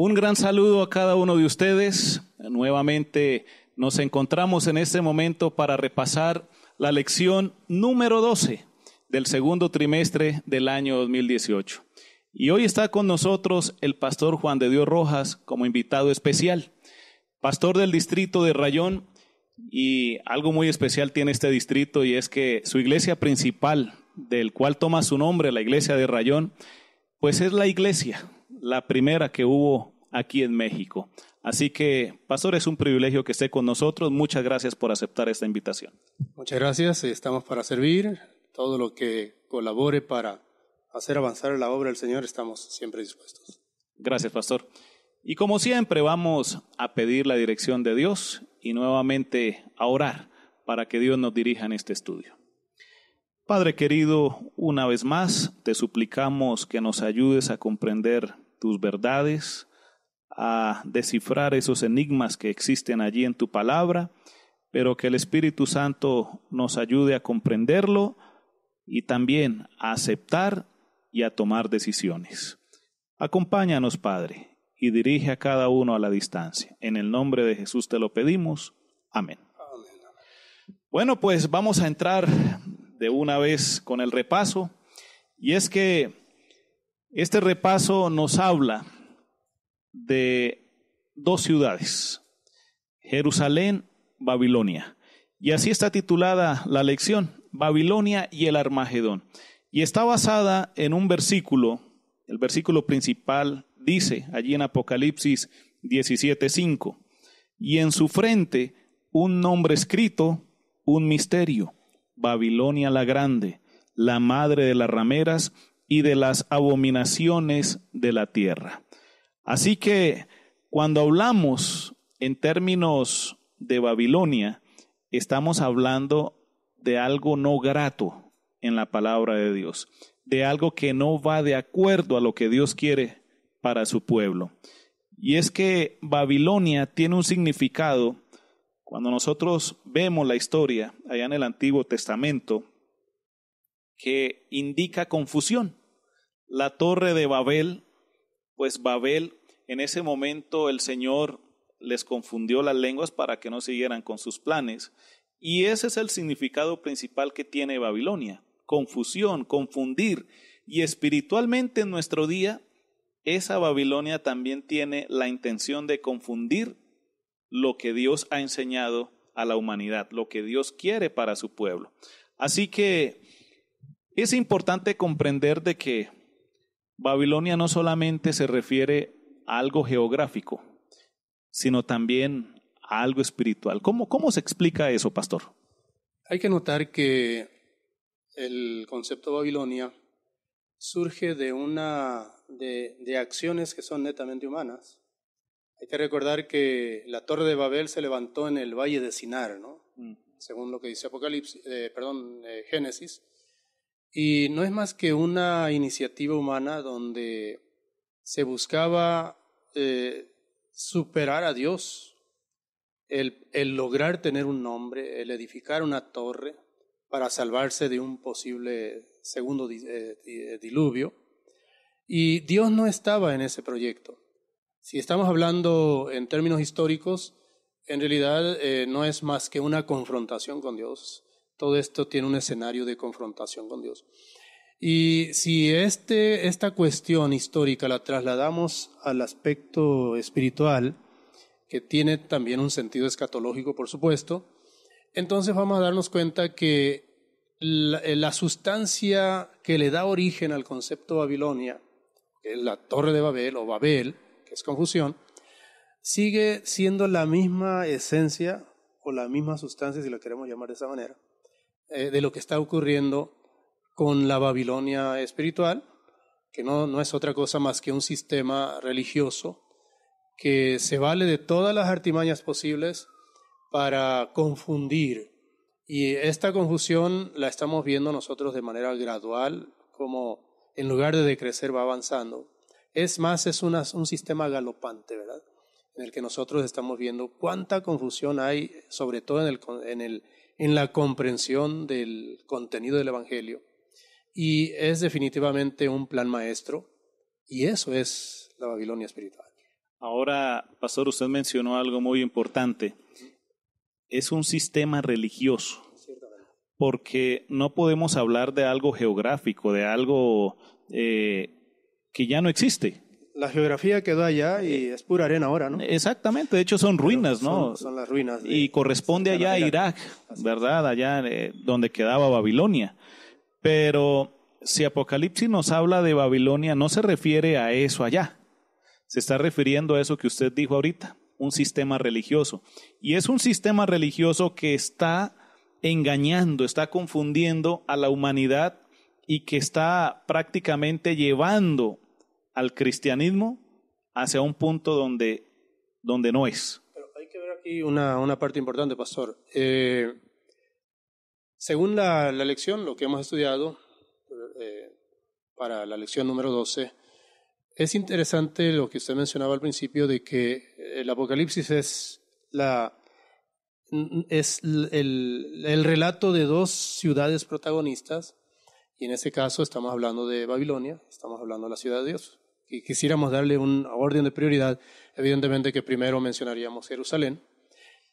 Un gran saludo a cada uno de ustedes. Nuevamente nos encontramos en este momento para repasar la lección número 12 del segundo trimestre del año 2018. Y hoy está con nosotros el pastor Juan de Dios Rojas como invitado especial, pastor del distrito de Rayón. Y algo muy especial tiene este distrito, y es que su iglesia principal, del cual toma su nombre, la iglesia de Rayón, pues es la iglesia, la primera que hubo aquí en México. Así que, pastor, es un privilegio que esté con nosotros. Muchas gracias por aceptar esta invitación. Muchas gracias, estamos para servir. Todo lo que colabore para hacer avanzar la obra del Señor, estamos siempre dispuestos. Gracias, pastor. Y como siempre, vamos a pedir la dirección de Dios y nuevamente a orar para que Dios nos dirija en este estudio. Padre querido, una vez más te suplicamos que nos ayudes a comprender tus verdades, a descifrar esos enigmas que existen allí en tu palabra, pero que el Espíritu Santo nos ayude a comprenderlo y también a aceptar y a tomar decisiones. Acompáñanos, Padre, y dirige a cada uno a la distancia. En el nombre de Jesús te lo pedimos. Amén. Bueno, pues vamos a entrar de una vez con el repaso, y es que este repaso nos habla de dos ciudades, Jerusalén, Babilonia, y así está titulada la lección, Babilonia y el Armagedón, y está basada en un versículo. El versículo principal dice allí en Apocalipsis 17:5, y en su frente un nombre escrito, un misterio, Babilonia la grande, la madre de las rameras y de las abominaciones de la tierra. Así que cuando hablamos en términos de Babilonia, estamos hablando de algo no grato en la palabra de Dios, de algo que no va de acuerdo a lo que Dios quiere para su pueblo. Y es que Babilonia tiene un significado. Cuando nosotros vemos la historia allá en el Antiguo Testamento, que indica confusión. La torre de Babel, pues Babel, en ese momento el Señor les confundió las lenguas para que no siguieran con sus planes. Y ese es el significado principal que tiene Babilonia, confusión, confundir. Y espiritualmente en nuestro día, esa Babilonia también tiene la intención de confundir lo que Dios ha enseñado a la humanidad, lo que Dios quiere para su pueblo. Así que es importante comprender de que Babilonia no solamente se refiere a algo geográfico, sino también a algo espiritual. ¿Cómo se explica eso, pastor? Hay que notar que el concepto Babilonia surge de acciones que son netamente humanas. Hay que recordar que la Torre de Babel se levantó en el valle de Sinar, ¿no? Según lo que dice Génesis. Y no es más que una iniciativa humana donde se buscaba superar a Dios, el lograr tener un nombre, el edificar una torre para salvarse de un posible segundo diluvio. Y Dios no estaba en ese proyecto. Si estamos hablando en términos históricos, en realidad no es más que una confrontación con Dios. Todo esto tiene un escenario de confrontación con Dios. Y si esta cuestión histórica la trasladamos al aspecto espiritual, que tiene también un sentido escatológico, por supuesto, entonces vamos a darnos cuenta que la sustancia que le da origen al concepto Babilonia, que es la Torre de Babel o Babel, que es confusión, sigue siendo la misma esencia o la misma sustancia, si la queremos llamar de esa manera, de lo que está ocurriendo con la Babilonia espiritual, que no es otra cosa más que un sistema religioso que se vale de todas las artimañas posibles para confundir. Y esta confusión la estamos viendo nosotros de manera gradual, como en lugar de decrecer va avanzando. Es más, es un sistema galopante, ¿verdad? En el que nosotros estamos viendo cuánta confusión hay, sobre todo en la comprensión del contenido del Evangelio. Y es definitivamente un plan maestro, y eso es la Babilonia espiritual. Ahora, pastor, usted mencionó algo muy importante. Es un sistema religioso, porque no podemos hablar de algo geográfico, de algo que ya no existe. La geografía quedó allá y es pura arena ahora, ¿no? Exactamente, de hecho son ruinas, ¿no? Son las ruinas. Y corresponde allá a Irak, ¿verdad? Allá donde quedaba Babilonia. Pero si Apocalipsis nos habla de Babilonia, no se refiere a eso allá. Se está refiriendo a eso que usted dijo ahorita, un sistema religioso. Y es un sistema religioso que está engañando, está confundiendo a la humanidad y que está prácticamente llevando al cristianismo hacia un punto donde no es. Pero hay que ver aquí una parte importante, pastor. Según la lección, lo que hemos estudiado para la lección número 12, es interesante lo que usted mencionaba al principio de que el Apocalipsis es el relato de dos ciudades protagonistas, y en este caso estamos hablando de Babilonia, estamos hablando de la ciudad de Dios. Y quisiéramos darle un orden de prioridad, evidentemente que primero mencionaríamos Jerusalén,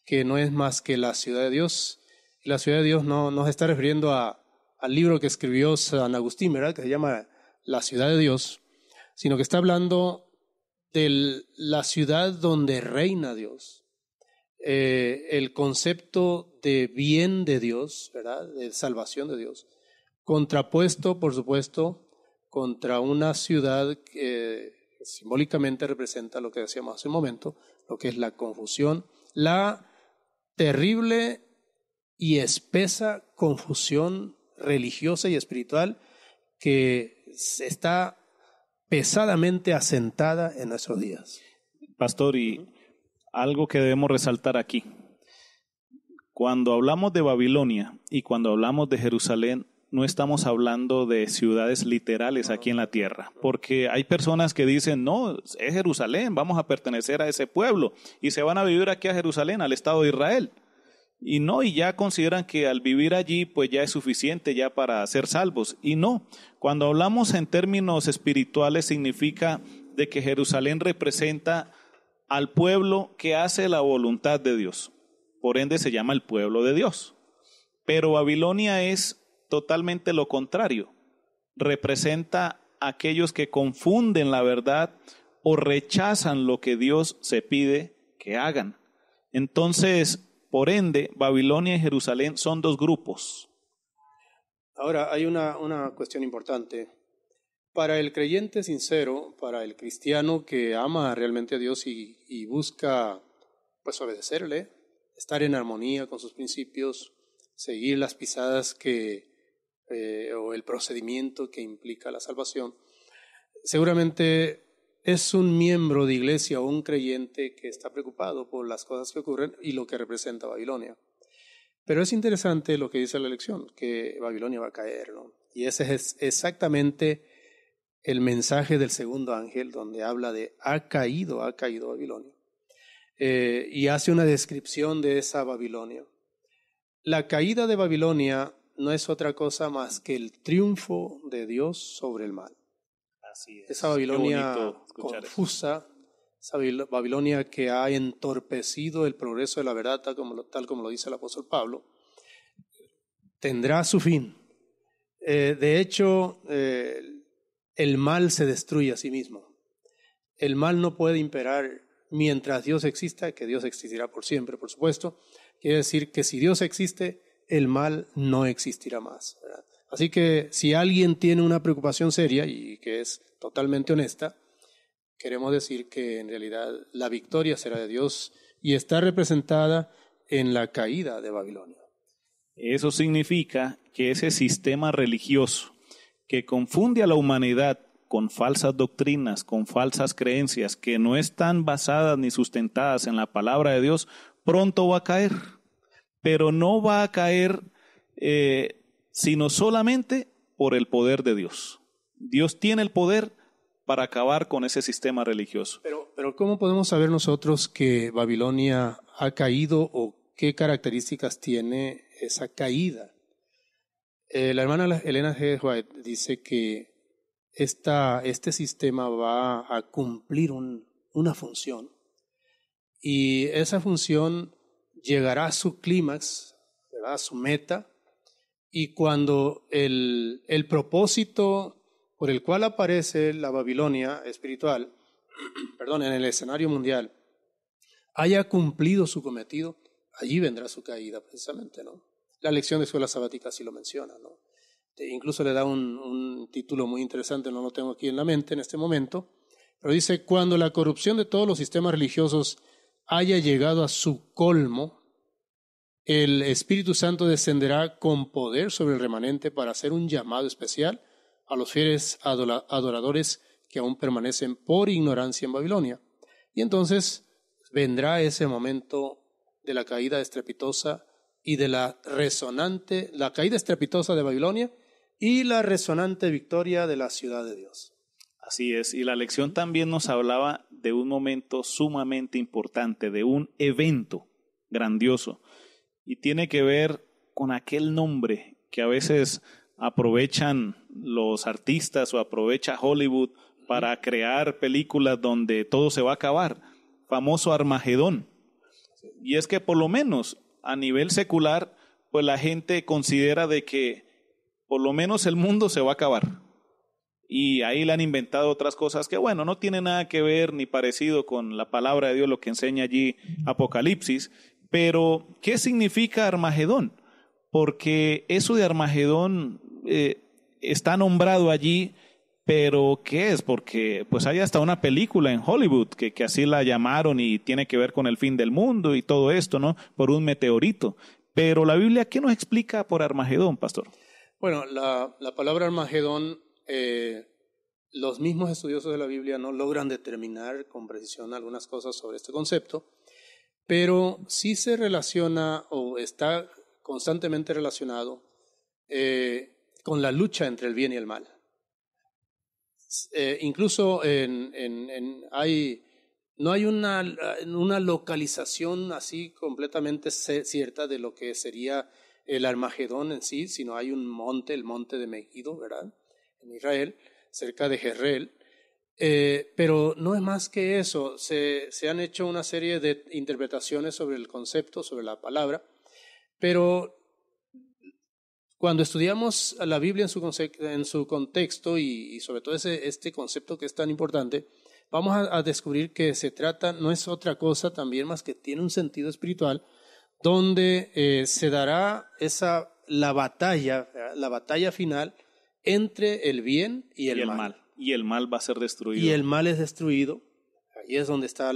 que no es más que la ciudad de Dios. Y la ciudad de Dios no se está refiriendo al libro que escribió San Agustín, ¿verdad?, que se llama La ciudad de Dios, sino que está hablando de la ciudad donde reina Dios. El concepto de bien de Dios, ¿verdad?, de salvación de Dios, contrapuesto, por supuesto, contra una ciudad que simbólicamente representa lo que decíamos hace un momento, lo que es la confusión, la terrible y espesa confusión religiosa y espiritual que está pesadamente asentada en nuestros días. Pastor, y algo que debemos resaltar aquí. Cuando hablamos de Babilonia y cuando hablamos de Jerusalén, no estamos hablando de ciudades literales aquí en la tierra, porque hay personas que dicen, no, es Jerusalén, vamos a pertenecer a ese pueblo y se van a vivir aquí a Jerusalén, al Estado de Israel. Y no, y ya consideran que al vivir allí pues ya es suficiente ya para ser salvos. Y no, cuando hablamos en términos espirituales significa de que Jerusalén representa al pueblo que hace la voluntad de Dios. Por ende se llama el pueblo de Dios. Pero Babilonia es totalmente lo contrario. Representa a aquellos que confunden la verdad o rechazan lo que Dios se pide que hagan. Entonces, por ende, Babilonia y Jerusalén son dos grupos. Ahora, hay una cuestión importante. Para el creyente sincero, para el cristiano que ama realmente a Dios y busca pues obedecerle, estar en armonía con sus principios, seguir las pisadas o el procedimiento que implica la salvación, seguramente es un miembro de iglesia o un creyente que está preocupado por las cosas que ocurren y lo que representa Babilonia. Pero es interesante lo que dice la lección, que Babilonia va a caer, ¿no? Y ese es exactamente el mensaje del segundo ángel, donde habla de ha caído Babilonia. Y hace una descripción de esa Babilonia. La caída de Babilonia no es otra cosa más que el triunfo de Dios sobre el mal. Así es. Esa Babilonia confusa, esa Babilonia que ha entorpecido el progreso de la verdad, tal como lo dice el apóstol Pablo, tendrá su fin. De hecho, el mal se destruye a sí mismo. El mal no puede imperar mientras Dios exista, que Dios existirá por siempre, por supuesto. Quiere decir que si Dios existe, el mal no existirá más, ¿verdad? Así que si alguien tiene una preocupación seria y que es totalmente honesta, queremos decir que en realidad la victoria será de Dios y está representada en la caída de Babilonia. Eso significa que ese sistema religioso que confunde a la humanidad con falsas doctrinas, con falsas creencias que no están basadas ni sustentadas en la palabra de Dios, pronto va a caer. Pero no va a caer sino solamente por el poder de Dios. Dios tiene el poder para acabar con ese sistema religioso. Pero ¿cómo podemos saber nosotros que Babilonia ha caído o qué características tiene esa caída? La hermana Elena G. White dice que este sistema va a cumplir un una función, y esa función llegará a su clímax, a su meta, y cuando el propósito por el cual aparece la Babilonia espiritual, en el escenario mundial, haya cumplido su cometido, allí vendrá su caída precisamente, ¿no? La lección de escuela sabática sí lo menciona, ¿no? Incluso le da un título muy interesante, no lo tengo aquí en la mente en este momento, pero dice, cuando la corrupción de todos los sistemas religiosos haya llegado a su colmo, el Espíritu Santo descenderá con poder sobre el remanente para hacer un llamado especial a los fieles adoradores que aún permanecen por ignorancia en Babilonia. Y entonces vendrá ese momento de la caída estrepitosa y de la caída estrepitosa de Babilonia y la resonante victoria de la ciudad de Dios. Así es, y la lección también nos hablaba de un momento sumamente importante, de un evento grandioso, y tiene que ver con aquel nombre que a veces aprovechan los artistas o aprovecha Hollywood para crear películas donde todo se va a acabar, famoso Armagedón. Y es que por lo menos a nivel secular, pues la gente considera de que por lo menos el mundo se va a acabar. Y ahí le han inventado otras cosas que, bueno, no tiene nada que ver ni parecido con la palabra de Dios, lo que enseña allí Apocalipsis. Pero, ¿qué significa Armagedón? Porque eso de Armagedón está nombrado allí, pero ¿qué es? Porque pues hay hasta una película en Hollywood que así la llamaron y tiene que ver con el fin del mundo y todo esto, ¿no? Por un meteorito. Pero la Biblia, ¿qué nos explica por Armagedón, pastor? Bueno, la palabra Armagedón, los mismos estudiosos de la Biblia no logran determinar con precisión algunas cosas sobre este concepto, pero sí se relaciona o está constantemente relacionado con la lucha entre el bien y el mal. Incluso no hay una localización así completamente cierta de lo que sería el Armagedón en sí, sino hay un monte, el monte de Megiddo, ¿verdad?, en Israel, cerca de Jezreel. Pero no es más que eso. Se han hecho una serie de interpretaciones sobre el concepto, sobre la palabra, pero cuando estudiamos a la Biblia en su contexto y sobre todo este concepto que es tan importante, vamos a descubrir que se trata, no es otra cosa también más que tiene un sentido espiritual, donde se dará la batalla final entre el bien y el mal. Y el mal va a ser destruido. Y el mal es destruido. Ahí es donde está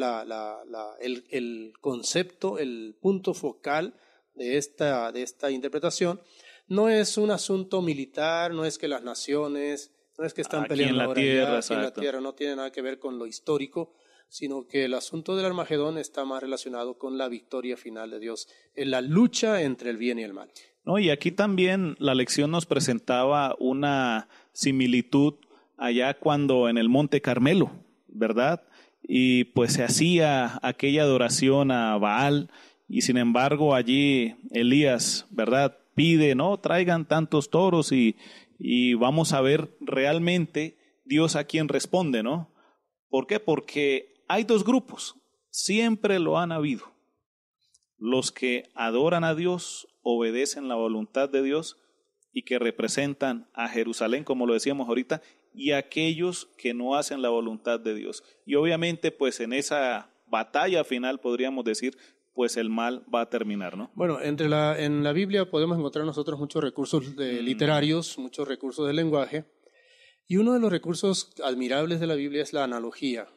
el concepto, el punto focal de esta interpretación. No es un asunto militar, no es que las naciones, no es que están peleando ahora aquí en la tierra, no tiene nada que ver con lo histórico, sino que el asunto del Armagedón está más relacionado con la victoria final de Dios, en la lucha entre el bien y el mal. No, y aquí también la lección nos presentaba una similitud allá cuando en el Monte Carmelo, ¿verdad? Y pues se hacía aquella adoración a Baal, y sin embargo allí Elías, ¿verdad?, pide, no, traigan tantos toros y vamos a ver realmente Dios a quién responde, ¿no? ¿Por qué? Porque hay dos grupos, siempre lo han habido. Los que adoran a Dios, obedecen la voluntad de Dios y que representan a Jerusalén, como lo decíamos ahorita, y aquellos que no hacen la voluntad de Dios. Y obviamente, pues en esa batalla final, podríamos decir, pues el mal va a terminar, ¿no? Bueno, en la Biblia podemos encontrar nosotros muchos recursos literarios, muchos recursos de lenguaje, y uno de los recursos admirables de la Biblia es la analogía.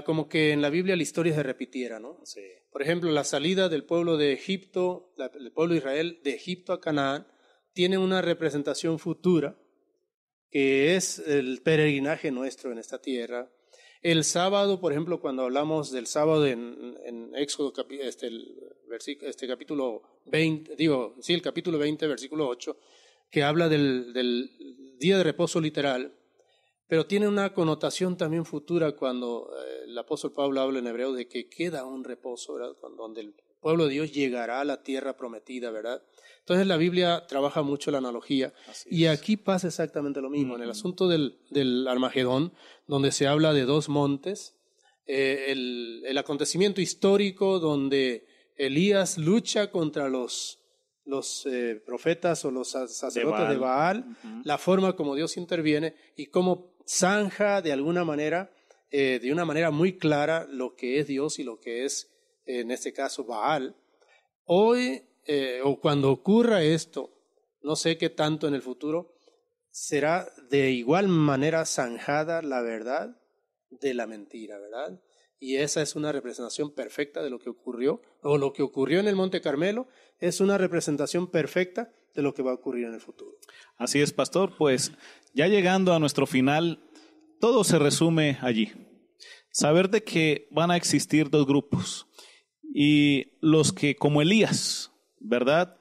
Como que en la Biblia la historia se repitiera, ¿no? Sí. Por ejemplo, la salida del pueblo de Egipto, el pueblo de Israel de Egipto a Canaán, tiene una representación futura, que es el peregrinaje nuestro en esta tierra. El sábado, por ejemplo, cuando hablamos del sábado en Éxodo, el capítulo 20, el capítulo 20, versículo 8, que habla del día de reposo literal, pero tiene una connotación también futura cuando el apóstol Pablo habla en hebreo de que queda un reposo, ¿verdad?, donde el pueblo de Dios llegará a la tierra prometida, ¿verdad? Entonces la Biblia trabaja mucho la analogía. Y aquí pasa exactamente lo mismo. En el asunto del Armagedón, donde se habla de dos montes, el acontecimiento histórico donde Elías lucha contra los profetas o los sacerdotes de Baal, la forma como Dios interviene y cómo zanja de alguna manera, de una manera muy clara, lo que es Dios y lo que es, en este caso, Baal. Hoy, o cuando ocurra esto, no sé qué tanto en el futuro, será de igual manera zanjada la verdad de la mentira, ¿verdad? Y esa es una representación perfecta de lo que ocurrió, o lo que ocurrió en el Monte Carmelo es una representación perfecta de lo que va a ocurrir en el futuro. Así es, pastor, pues ya llegando a nuestro final, todo se resume allí. Saber de que van a existir dos grupos y los que, como Elías, ¿verdad?,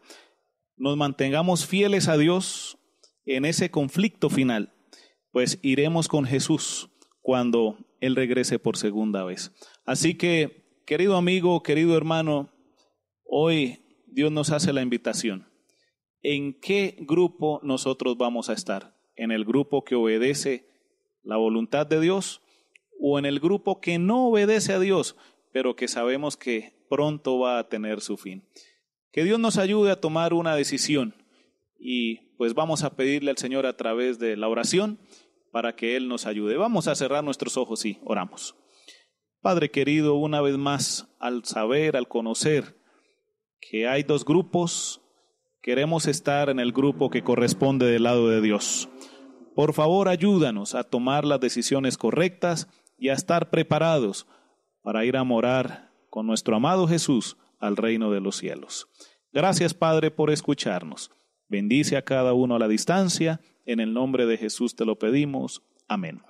nos mantengamos fieles a Dios en ese conflicto final, pues iremos con Jesús cuando Él regrese por segunda vez. Así que, querido amigo, querido hermano, hoy Dios nos hace la invitación. ¿En qué grupo nosotros vamos a estar? ¿En el grupo que obedece la voluntad de Dios o en el grupo que no obedece a Dios, pero que sabemos que pronto va a tener su fin? Que Dios nos ayude a tomar una decisión y pues vamos a pedirle al Señor a través de la oración para que Él nos ayude. Vamos a cerrar nuestros ojos y oramos. Padre querido, una vez más, al saber, al conocer que hay dos grupos, queremos estar en el grupo que corresponde del lado de Dios. Por favor, ayúdanos a tomar las decisiones correctas y a estar preparados para ir a morar con nuestro amado Jesús al reino de los cielos. Gracias, Padre, por escucharnos. Bendice a cada uno a la distancia. En el nombre de Jesús te lo pedimos. Amén.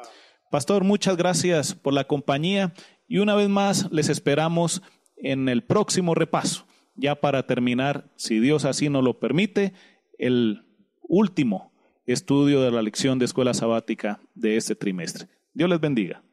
Pastor, muchas gracias por la compañía y una vez más les esperamos en el próximo repaso, ya para terminar, si Dios así nos lo permite, el último estudio de la lección de escuela sabática de este trimestre. Dios les bendiga.